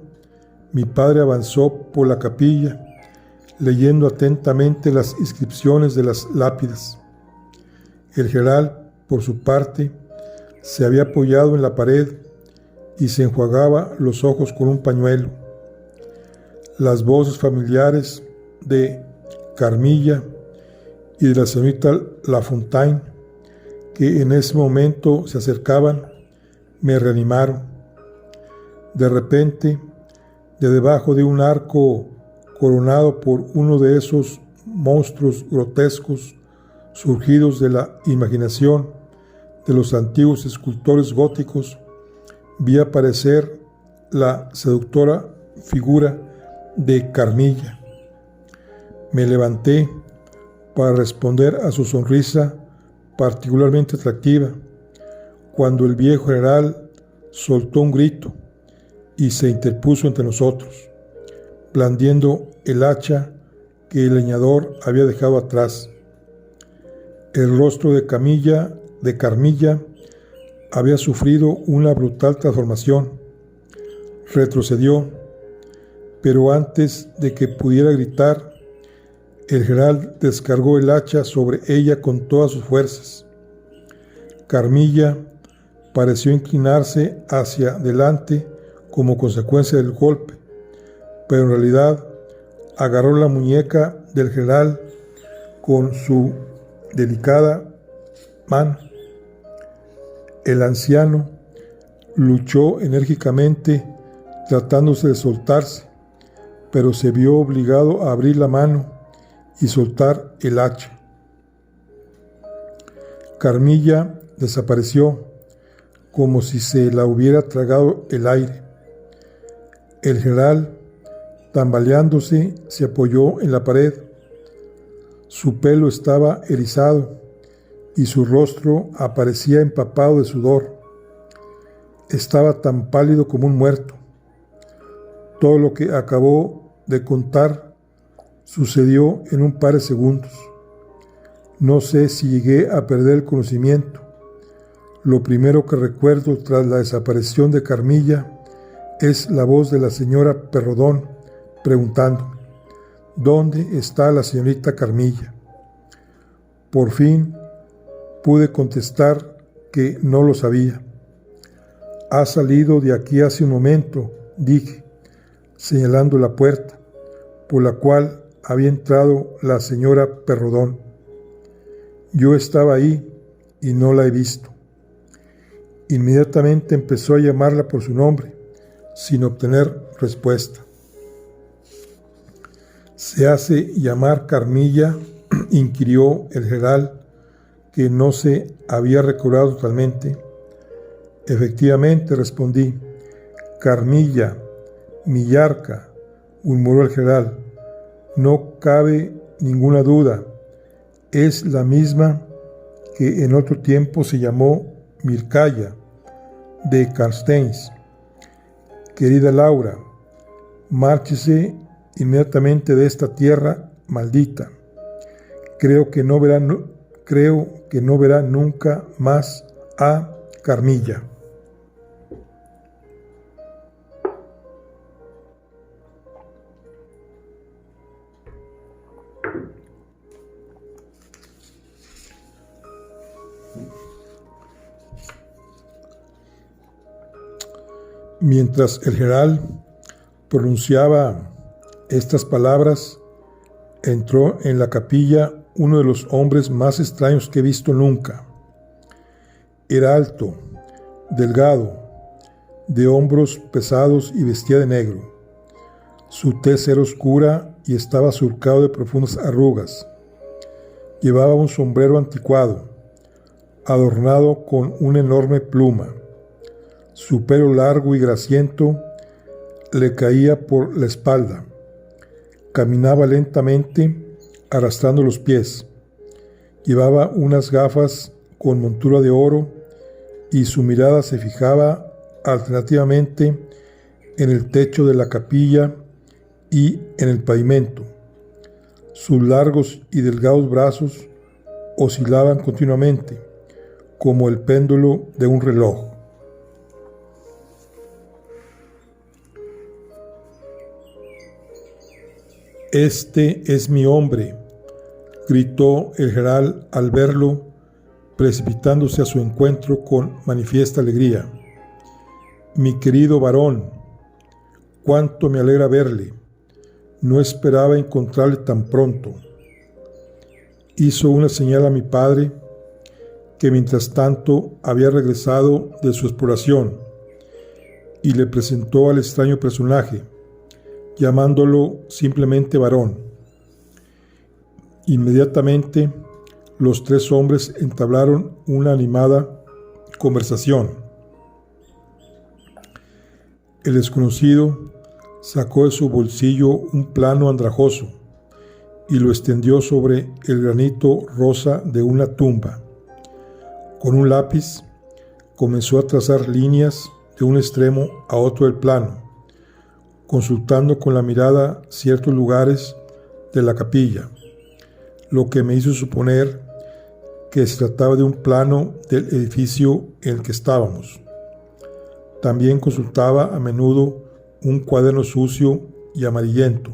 mi padre avanzó por la capilla, leyendo atentamente las inscripciones de las lápidas. El general, por su parte, se había apoyado en la pared y se enjuagaba los ojos con un pañuelo. Las voces familiares de Carmilla y de la señorita Lafontaine, que en ese momento se acercaban, me reanimaron. De repente, de debajo de un arco coronado por uno de esos monstruos grotescos surgidos de la imaginación de los antiguos escultores góticos, vi aparecer la seductora figura de Carmilla. Me levanté para responder a su sonrisa particularmente atractiva, cuando el viejo general soltó un grito y se interpuso entre nosotros, blandiendo el hacha que el leñador había dejado atrás. El rostro de Carmilla había sufrido una brutal transformación. Retrocedió, pero antes de que pudiera gritar, el general descargó el hacha sobre ella con todas sus fuerzas. Carmilla pareció inclinarse hacia adelante como consecuencia del golpe, pero en realidad agarró la muñeca del general con su delicada mano. El anciano luchó enérgicamente tratándose de soltarse, pero se vio obligado a abrir la mano y soltar el hacha. Carmilla desapareció como si se la hubiera tragado el aire. El general, tambaleándose, se apoyó en la pared. Su pelo estaba erizado y su rostro aparecía empapado de sudor. Estaba tan pálido como un muerto. Todo lo que acabó de contar sucedió en un par de segundos. No sé si llegué a perder el conocimiento. Lo primero que recuerdo tras la desaparición de Carmilla es la voz de la señora Perrodón preguntando: ¿dónde está la señorita Carmilla? Por fin pude contestar que no lo sabía. Ha salido de aquí hace un momento, dije, señalando la puerta por la cual había entrado la señora Perrodón. Yo estaba ahí y no la he visto. Inmediatamente empezó a llamarla por su nombre, sin obtener respuesta. ¿Se hace llamar Carmilla?, inquirió el general, que no se había recobrado totalmente. Efectivamente, respondí. Carmilla, Millarca, murmuró el general. No cabe ninguna duda. Es la misma que en otro tiempo se llamó Mircalla, de Carstensz. Querida Laura, márchese inmediatamente de esta tierra maldita. Creo que no verá nunca más a Carmilla. Mientras el general pronunciaba estas palabras, entró en la capilla uno de los hombres más extraños que he visto nunca. Era alto, delgado, de hombros pesados y vestía de negro. Su tez era oscura y estaba surcado de profundas arrugas. Llevaba un sombrero anticuado, adornado con una enorme pluma. Su pelo largo y grasiento le caía por la espalda. Caminaba lentamente, arrastrando los pies. Llevaba unas gafas con montura de oro y su mirada se fijaba alternativamente en el techo de la capilla y en el pavimento. Sus largos y delgados brazos oscilaban continuamente, como el péndulo de un reloj. «Este es mi hombre», gritó el general al verlo, precipitándose a su encuentro con manifiesta alegría. «Mi querido varón, cuánto me alegra verle. No esperaba encontrarle tan pronto». Hizo una señal a mi padre, que mientras tanto había regresado de su exploración, y le presentó al extraño personaje, llamándolo simplemente varón. Inmediatamente, los tres hombres entablaron una animada conversación. El desconocido sacó de su bolsillo un plano andrajoso y lo extendió sobre el granito rosa de una tumba. Con un lápiz comenzó a trazar líneas de un extremo a otro del plano, consultando con la mirada ciertos lugares de la capilla, lo que me hizo suponer que se trataba de un plano del edificio en el que estábamos. También consultaba a menudo un cuaderno sucio y amarillento,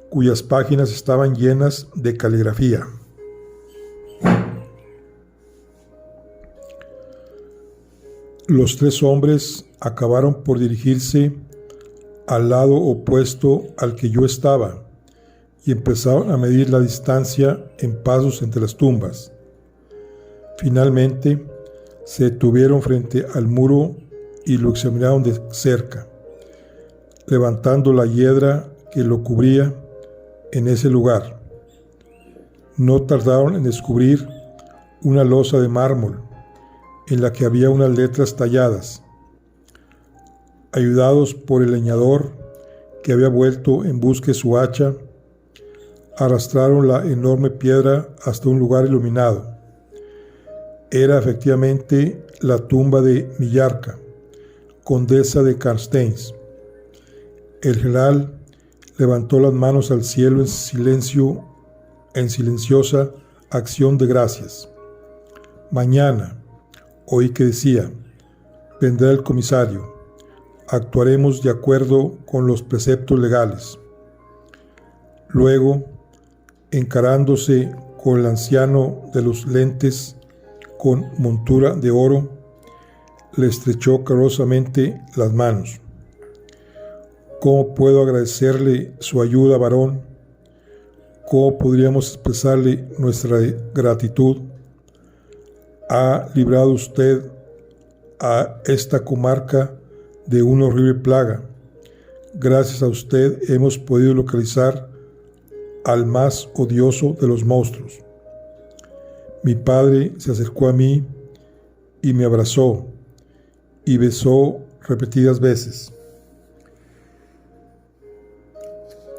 cuyas páginas estaban llenas de caligrafía. Los tres hombres acabaron por dirigirse al lado opuesto al que yo estaba y empezaron a medir la distancia en pasos entre las tumbas. Finalmente se detuvieron frente al muro y lo examinaron de cerca, levantando la hiedra que lo cubría en ese lugar. No tardaron en descubrir una losa de mármol en la que había unas letras talladas. Ayudados por el leñador, que había vuelto en busca de su hacha, arrastraron la enorme piedra hasta un lugar iluminado. Era efectivamente la tumba de Millarca, condesa de Carstensz. El general levantó las manos al cielo en silenciosa acción de gracias. «Mañana», oí que decía, «vendrá el comisario. Actuaremos de acuerdo con los preceptos legales». Luego, encarándose con el anciano de los lentes con montura de oro, le estrechó calurosamente las manos. «¿Cómo puedo agradecerle su ayuda, varón? ¿Cómo podríamos expresarle nuestra gratitud? Ha librado usted a esta comarca de una horrible plaga. Gracias a usted hemos podido localizar al más odioso de los monstruos». Mi padre se acercó a mí y me abrazó y besó repetidas veces.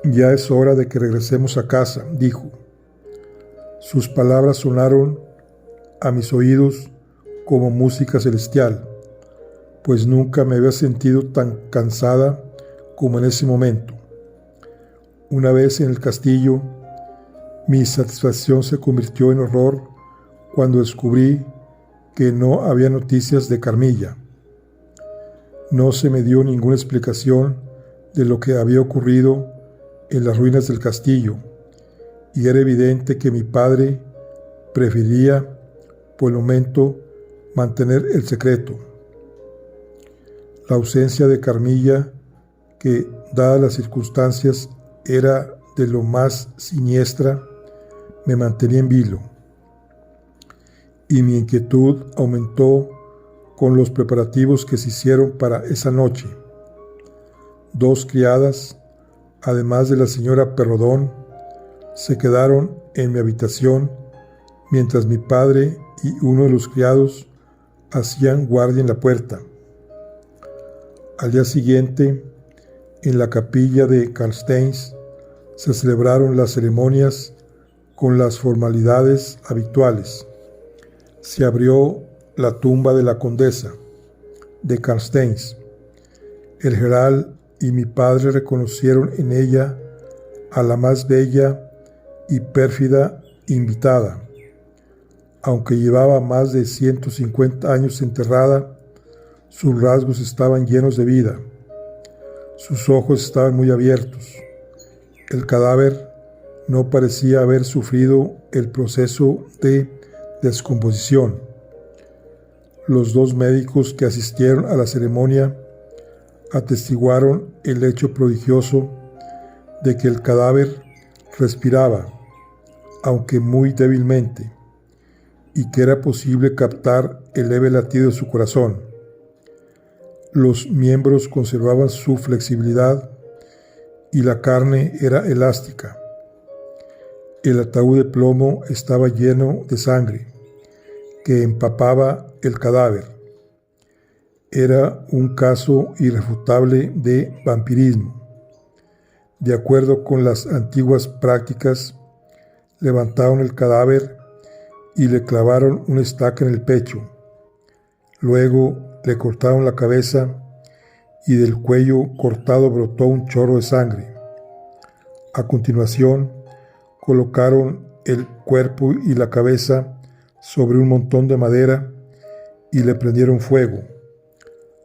Ya es hora de que regresemos a casa, dijo. Sus palabras sonaron a mis oídos como música celestial, pues nunca me había sentido tan cansada como en ese momento. Una vez en el castillo, mi satisfacción se convirtió en horror cuando descubrí que no había noticias de Carmilla. No se me dio ninguna explicación de lo que había ocurrido en las ruinas del castillo, y era evidente que mi padre prefería, por el momento, mantener el secreto. La ausencia de Carmilla, que, dadas las circunstancias, era de lo más siniestra, me mantenía en vilo, y mi inquietud aumentó con los preparativos que se hicieron para esa noche. 2 criadas, además de la señora Perrodón, se quedaron en mi habitación mientras mi padre y uno de los criados hacían guardia en la puerta. Al día siguiente, en la capilla de Karlsteins, se celebraron las ceremonias con las formalidades habituales. Se abrió la tumba de la condesa de Karlsteins. El Herald y mi padre reconocieron en ella a la más bella y pérfida invitada. Aunque llevaba más de 150 años enterrada, sus rasgos estaban llenos de vida. Sus ojos estaban muy abiertos. El cadáver no parecía haber sufrido el proceso de descomposición. Los 2 médicos que asistieron a la ceremonia atestiguaron el hecho prodigioso de que el cadáver respiraba, aunque muy débilmente, y que era posible captar el leve latido de su corazón. Los miembros conservaban su flexibilidad y la carne era elástica. El ataúd de plomo estaba lleno de sangre que empapaba el cadáver. Era un caso irrefutable de vampirismo. De acuerdo con las antiguas prácticas, levantaron el cadáver y le clavaron una estaca en el pecho. Luego le cortaron la cabeza y del cuello cortado brotó un chorro de sangre. A continuación, colocaron el cuerpo y la cabeza sobre un montón de madera y le prendieron fuego,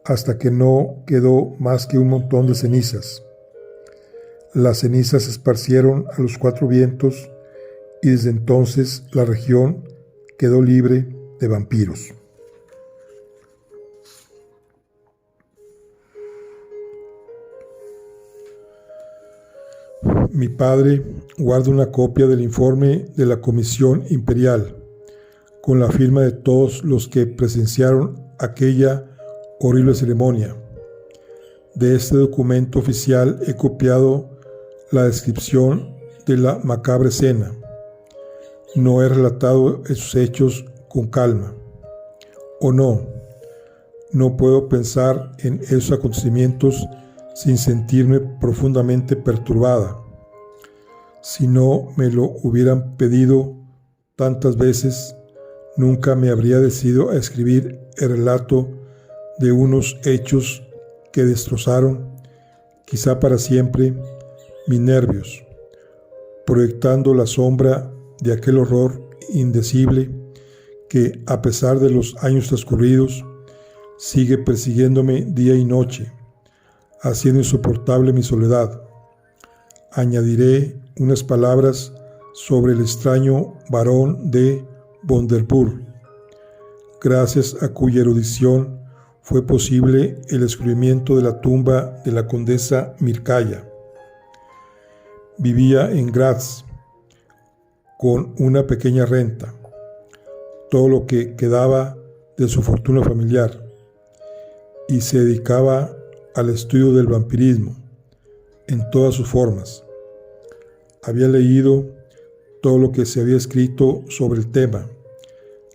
hasta que no quedó más que un montón de cenizas. Las cenizas se esparcieron a los 4 vientos y desde entonces la región quedó libre de vampiros. Mi padre guarda una copia del informe de la Comisión Imperial, con la firma de todos los que presenciaron aquella horrible ceremonia. De este documento oficial he copiado la descripción de la macabre escena. No he relatado esos hechos con calma. ¿O no? No puedo pensar en esos acontecimientos sin sentirme profundamente perturbada. Si no me lo hubieran pedido tantas veces, nunca me habría decidido a escribir el relato de unos hechos que destrozaron, quizá para siempre, mis nervios, proyectando la sombra de aquel horror indecible que, a pesar de los años transcurridos, sigue persiguiéndome día y noche, haciendo insoportable mi soledad. Añadiré unas palabras sobre el extraño barón de Vonderburg, gracias a cuya erudición fue posible el descubrimiento de la tumba de la condesa Mircalla. Vivía en Graz con una pequeña renta, todo lo que quedaba de su fortuna familiar, y se dedicaba al estudio del vampirismo en todas sus formas. Había leído todo lo que se había escrito sobre el tema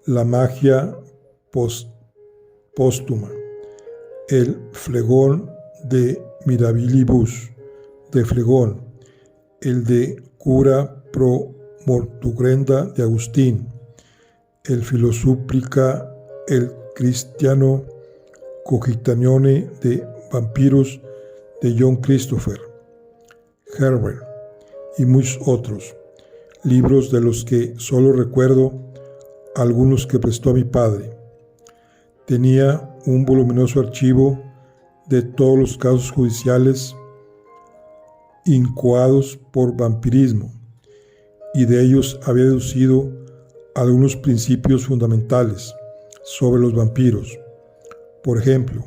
la magia póstuma, el Flegón de Mirabilibus de Flegón, el de Cura pro Mortugrenda de Agustín, el Filosúplica, el Cristiano Cogitanione de Vampiros de John Christopher Herbert y muchos otros, libros de los que solo recuerdo algunos que prestó a mi padre. Tenía un voluminoso archivo de todos los casos judiciales incoados por vampirismo, y de ellos había deducido algunos principios fundamentales sobre los vampiros. Por ejemplo,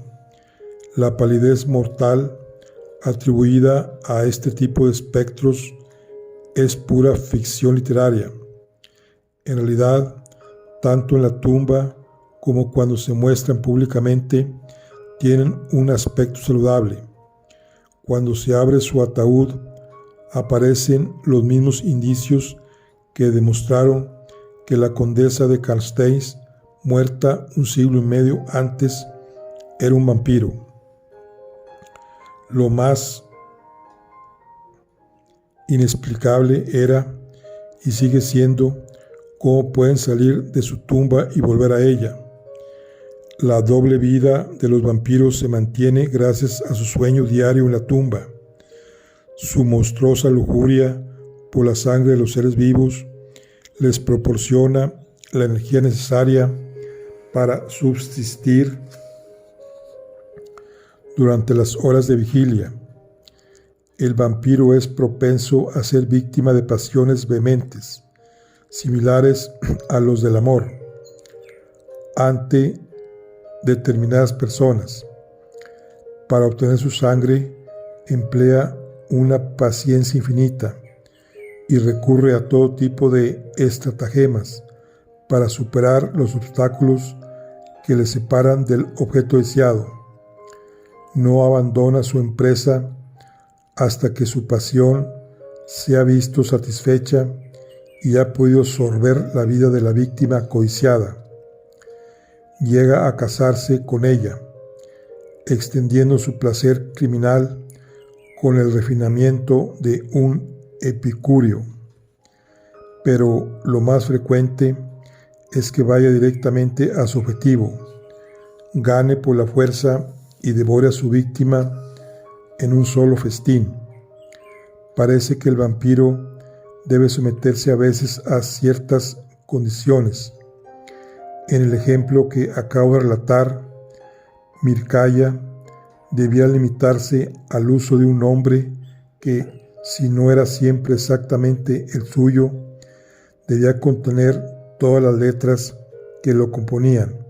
la palidez mortal atribuida a este tipo de espectros es pura ficción literaria. En realidad, tanto en la tumba como cuando se muestran públicamente, tienen un aspecto saludable. Cuando se abre su ataúd, aparecen los mismos indicios que demostraron que la condesa de Karlstein, muerta un siglo y medio antes, era un vampiro. Lo más inexplicable era, y sigue siendo, cómo pueden salir de su tumba y volver a ella. La doble vida de los vampiros se mantiene gracias a su sueño diario en la tumba. Su monstruosa lujuria por la sangre de los seres vivos les proporciona la energía necesaria para subsistir durante las horas de vigilia. El vampiro es propenso a ser víctima de pasiones vehementes, similares a los del amor, ante determinadas personas. Para obtener su sangre, emplea una paciencia infinita y recurre a todo tipo de estratagemas para superar los obstáculos que le separan del objeto deseado. No abandona su empresa hasta que su pasión se ha visto satisfecha y ha podido sorber la vida de la víctima codiciada. Llega a casarse con ella, extendiendo su placer criminal con el refinamiento de un epicúreo. Pero lo más frecuente es que vaya directamente a su objetivo, gane por la fuerza y devore a su víctima en un solo festín. Parece que el vampiro debe someterse a veces a ciertas condiciones. En el ejemplo que acabo de relatar, Mircalla debía limitarse al uso de un nombre que, si no era siempre exactamente el suyo, debía contener todas las letras que lo componían: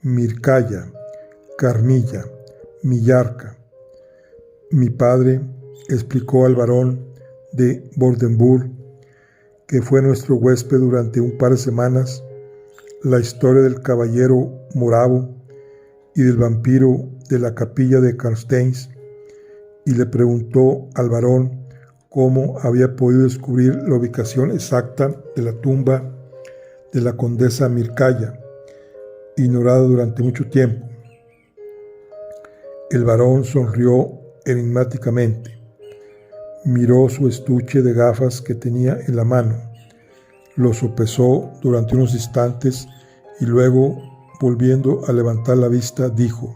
Mircalla, Carmilla, Millarca. Mi padre explicó al barón de Bordenburg, que fue nuestro huésped durante un par de semanas, la historia del caballero moravo y del vampiro de la capilla de Karlstein, y le preguntó al barón cómo había podido descubrir la ubicación exacta de la tumba de la condesa Mircalla, ignorada durante mucho tiempo. El barón sonrió enigmáticamente, miró su estuche de gafas que tenía en la mano, lo sopesó durante unos instantes y luego, volviendo a levantar la vista, dijo: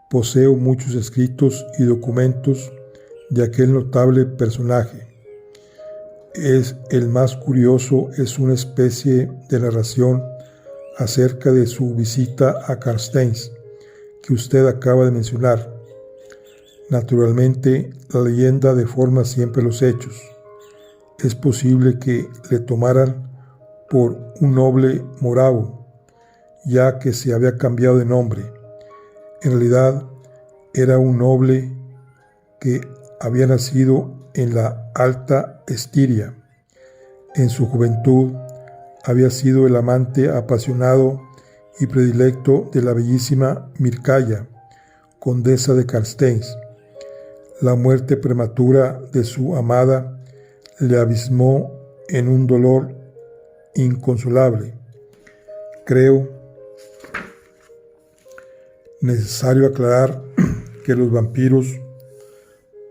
«Poseo muchos escritos y documentos de aquel notable personaje. El más curioso es una especie de narración acerca de su visita a Karlstein que usted acaba de mencionar. Naturalmente, la leyenda deforma siempre los hechos. Es posible que le tomaran por un noble moravo, ya que se había cambiado de nombre. En realidad, era un noble que había nacido en la Alta Estiria. En su juventud, había sido el amante apasionado y predilecto de la bellísima Mircalla, condesa de Karlstein. La muerte prematura de su amada le abismó en un dolor inconsolable. Creo necesario aclarar que los vampiros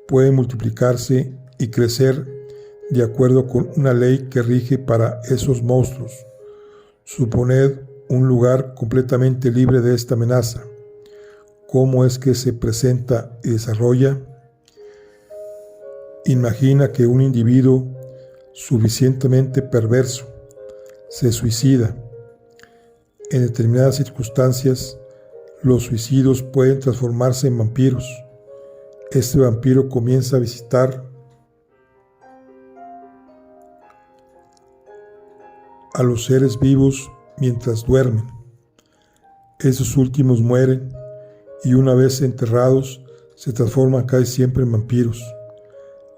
pueden multiplicarse y crecer de acuerdo con una ley que rige para esos monstruos. Suponed un lugar completamente libre de esta amenaza. ¿Cómo es que se presenta y desarrolla? Imagina que un individuo suficientemente perverso se suicida. En determinadas circunstancias, los suicidios pueden transformarse en vampiros. Este vampiro comienza a visitar a los seres vivos mientras duermen. Esos últimos mueren y una vez enterrados se transforman casi siempre en vampiros.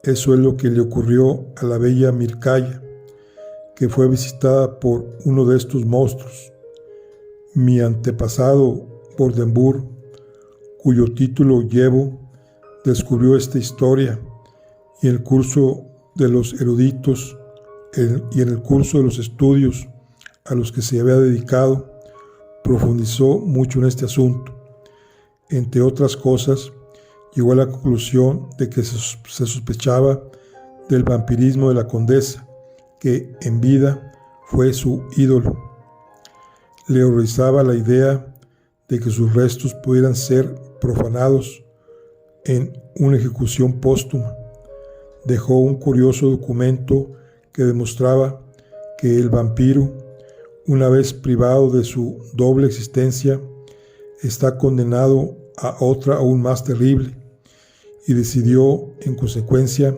Eso es lo que le ocurrió a la bella Mircalla, que fue visitada por uno de estos monstruos. Mi antepasado Bordembur, cuyo título llevo, descubrió esta historia y en el curso de los eruditos y en el curso de los estudios a los que se había dedicado, profundizó mucho en este asunto. Entre otras cosas, llegó a la conclusión de que se sospechaba del vampirismo de la condesa, que en vida fue su ídolo. Le horrorizaba la idea de que sus restos pudieran ser profanados en una ejecución póstuma. Dejó un curioso documento que demostraba que el vampiro, una vez privado de su doble existencia, está condenado a otra aún más terrible, y decidió, en consecuencia,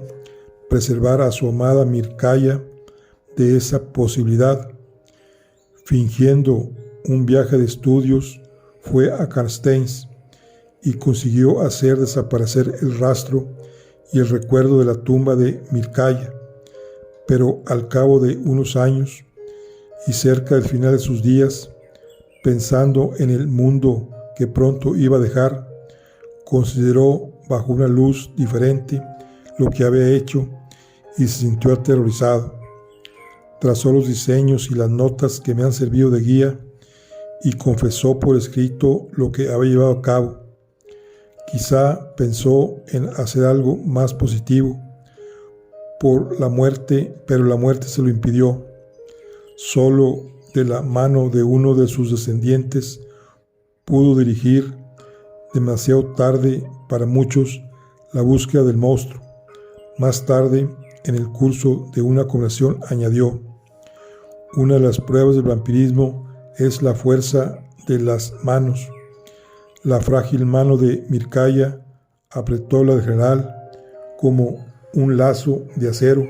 preservar a su amada Mircalla de esa posibilidad. Fingiendo un viaje de estudios, fue a Carstensz y consiguió hacer desaparecer el rastro y el recuerdo de la tumba de Mircalla, pero al cabo de unos años y cerca del final de sus días, pensando en el mundo que pronto iba a dejar, consideró bajo una luz diferente lo que había hecho y se sintió aterrorizado. Trazó los diseños y las notas que me han servido de guía y confesó por escrito lo que había llevado a cabo. Quizá pensó en hacer algo más positivo por la muerte, pero la muerte se lo impidió. Solo de la mano de uno de sus descendientes pudo dirigir, demasiado tarde para muchos, la búsqueda del monstruo. Más tarde, en el curso de una conversación, añadió: una de las pruebas del vampirismo es la fuerza de las manos. La frágil mano de Mircalla apretó la del general como un lazo de acero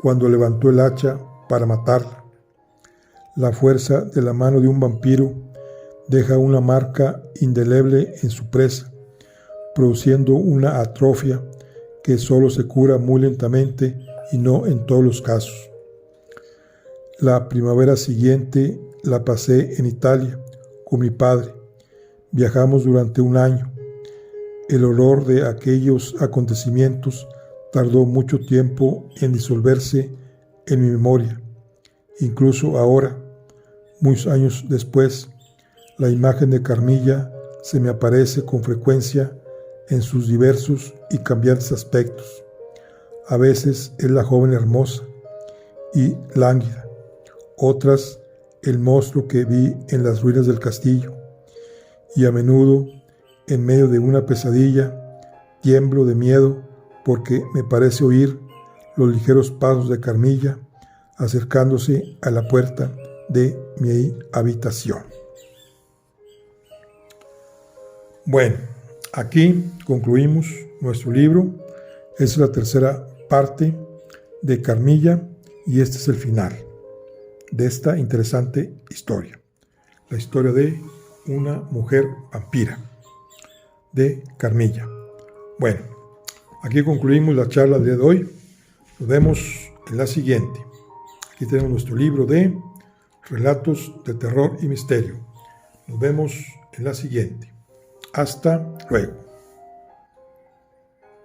cuando levantó el hacha para matarla. La fuerza de la mano de un vampiro deja una marca indeleble en su presa, produciendo una atrofia que solo se cura muy lentamente y no en todos los casos. La primavera siguiente la pasé en Italia con mi padre. Viajamos durante un año. El horror de aquellos acontecimientos tardó mucho tiempo en disolverse en mi memoria. Incluso ahora, muchos años después, la imagen de Carmilla se me aparece con frecuencia en sus diversos y cambiantes aspectos. A veces es la joven hermosa y lánguida, otras el monstruo que vi en las ruinas del castillo, y a menudo, en medio de una pesadilla, tiemblo de miedo porque me parece oír los ligeros pasos de Carmilla acercándose a la puerta de mi habitación. Bueno, aquí concluimos nuestro libro. Esta es la tercera parte de Carmilla y este es el final de esta interesante historia. La historia de una mujer vampira de Carmilla. Bueno, aquí concluimos la charla del día de hoy. Nos vemos en la siguiente. Aquí tenemos nuestro libro de relatos de terror y misterio. Nos vemos en la siguiente. Hasta luego.